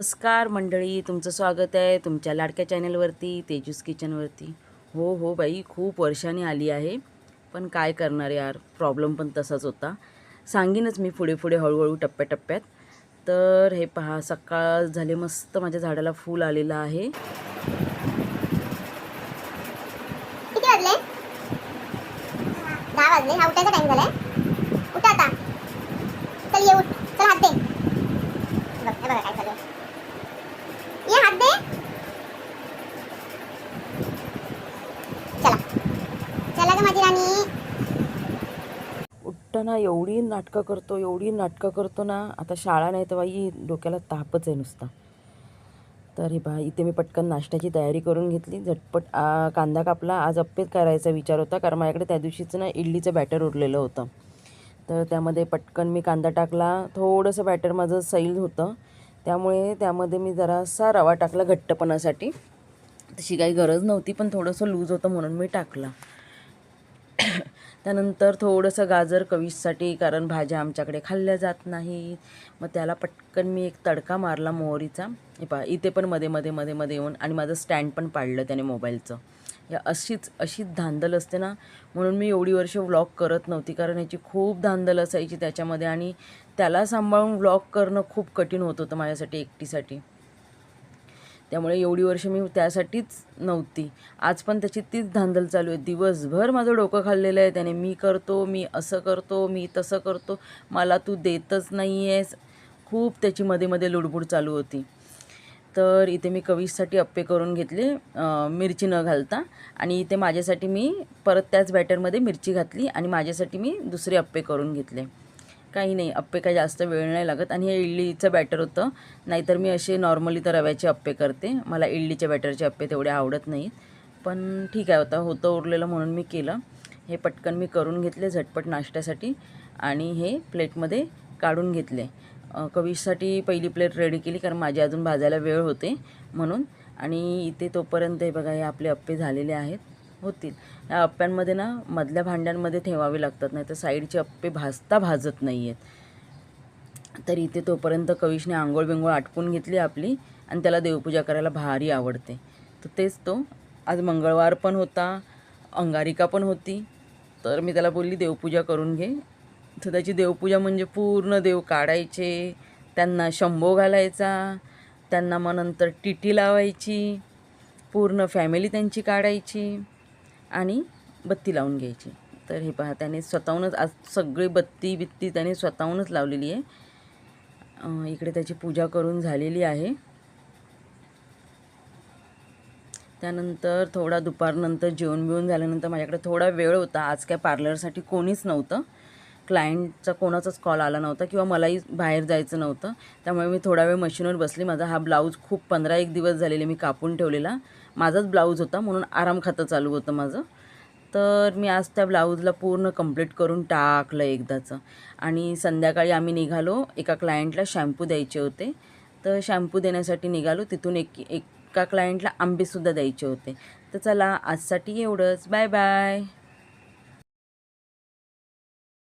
नमस्कार मंडळी, तुमचं स्वागत आहे तुमच्या लाडक्या चॅनलवरती, तेजूस किचनवरती. हो बाई, खूप वर्षांनी आली आहे, पण काय करणार यार, प्रॉब्लेम पण तसाच होता. सांगीनच मी पुढे हळूहळू टप्प्याटप्प्यात. तर हे पहा, सकाळ झाले, मस्त माझ्या झाडाला फूल आलेलं आहे. किती वाजले? 10 वाजले. हा उठायचा टाइम झालाय. उठ आता. चल ये, उठ. चल हात दे. बघ हे बघा काय चालू आहे. ये हात दे. चला चला ग माझी राणी. उठताना एवढी नाटकं करतो ना. आता शाळा नाही तर बाई डोक्याला तापच आहे नुसता. तर हे पहा, इथे मी पटकन नाश्त्याची तयारी करून घेतली. झटपट कांदा कापला. आज अप्पेच करायचा विचार होता, कारण माझ्याकडे त्या दिवशीचं ना इडलीचं बॅटर उरलेलं होतं. तर त्यामध्ये पटकन मी कांदा टाकला. थोडंसं बॅटर माझं सैल होतं, त्यामुळे त्यामध्ये मी जरासा रवा टाकला घट्टपणासाठी. तशी काही गरज नव्हती, पण थोडंसं लूज होतं म्हणून मी टाकला. त्यानंतर थोडंसं गाजर कविशसाठी, कारण भाज्या आमच्याकडे खाल्ल्या जात नाहीत. मग त्याला पटकन मी एक तडका मारला मोहरीचा. हे पहा, इथे पण मध्ये येऊन आणि माझं स्टँड पण पाडलं त्याने मोबाईलचं. या अशीच धांदल असते ना, म्हणून मी एवढी वर्ष व्लॉग करत नव्हती, कारण ह्याची खूप धांदल असायची त्याच्यामध्ये आणि त्याला सांभाळून व्लॉग करणं खूप कठीण होत होतं माझ्यासाठी एकटीसाठी. त्यामुळे एवढी वर्ष मी त्यासाठीच नव्हती. आज पण त्याची तीच धांदल चालू आहे. दिवसभर माझं डोकं खाल्लेलं आहे त्याने. मी करतो, मी असं करतो, मी तसं करतो, मला तू देतच नाही आहेस. खूप त्याची मध्ये लुडबुड चालू होती. तर इथे मी कविशसाठी अप्पे करून घेतले, मिरची न घालता. आणि इथे माझ्यासाठी मी परत त्याच बॅटरमध्ये मिरची घातली आणि माझ्यासाठी मी दुसरे अप्पे करून घेतले. काही नाही, अप्पे काही जास्त वेळ नाही लागत. आणि हे इडलीचं बॅटर होतं, नाहीतर मी असे नॉर्मली तर रव्याचे अप्पे करते. मला इडलीच्या बॅटरचे अप्पे तेवढे आवडत नाहीत, पण ठीक आहे, होतं उरलेलं म्हणून मी केलं. हे पटकन मी करून घेतले झटपट नाश्त्यासाठी आणि हे प्लेटमध्ये काढून घेतले. कविशसाठी पहिली प्लेट रेडी केली, कारण माझी अजून भाजायला वेळ होते म्हणून. आणि इथे तोपर्यंत हे बघा, हे आपले अप्पे झालेले आहेत, होतील. या अप्प्यांमध्ये ना मधल्या भांड्यांमध्ये ठेवावे लागतात, नाही तर साईडचे अप्पे भाजत नाही आहेत. तर इथे तोपर्यंत कविशने आंघोळ आटपून घेतली आपली, आणि त्याला देवपूजा करायला भारी आवडते. तर तेच आज मंगळवार पण होता, अंगारिका पण होती. तर मी त्याला बोलली देवपूजा करून घे. तर त्याची देवपूजा म्हणजे पूर्ण देव काढायचे, त्यांना शंभो घालायचा, त्यांना मग नंतर टिटी लावायची, पूर्ण फॅमिली त्यांची काढायची आणि बत्ती लावून घ्यायची. तर हे पहा, त्याने स्वतःहूनच आज सगळी बत्ती त्याने स्वतःहूनच लावलेली आहे. इकडे त्याची पूजा करून झालेली आहे. त्यानंतर थोडा दुपारनंतर जेवण बिवून झाल्यानंतर माझ्याकडे थोडा वेळ होता. आज काय पार्लरसाठी कोणीच नव्हतं, क्लायंटचा कोणाचाच कॉल आला नव्हता किंवा मलाही बाहेर जायचं नव्हतं. त्यामुळे मी थोडा वेळ मशीनवर बसली. माझा हा ब्लाऊज खूप 15-1 दिवस झालेले मी कापून ठेवलेला, माझाच ब्लाऊज होता म्हणून आराम खातं चालू होतं माझं. तर मी आज त्या ब्लाऊजला पूर्ण कंप्लीट करून टाकलं एकदाचं. आणि संध्याकाळी आम्ही निघालो, एका क्लायंटला शॅम्पू द्यायचे होते. तर शॅम्पू देण्यासाठी निघालो. तिथून एका क्लायंटला आंबेसुद्धा द्यायचे होते. तर चला, आजसाठी एवढंच. Bye bye.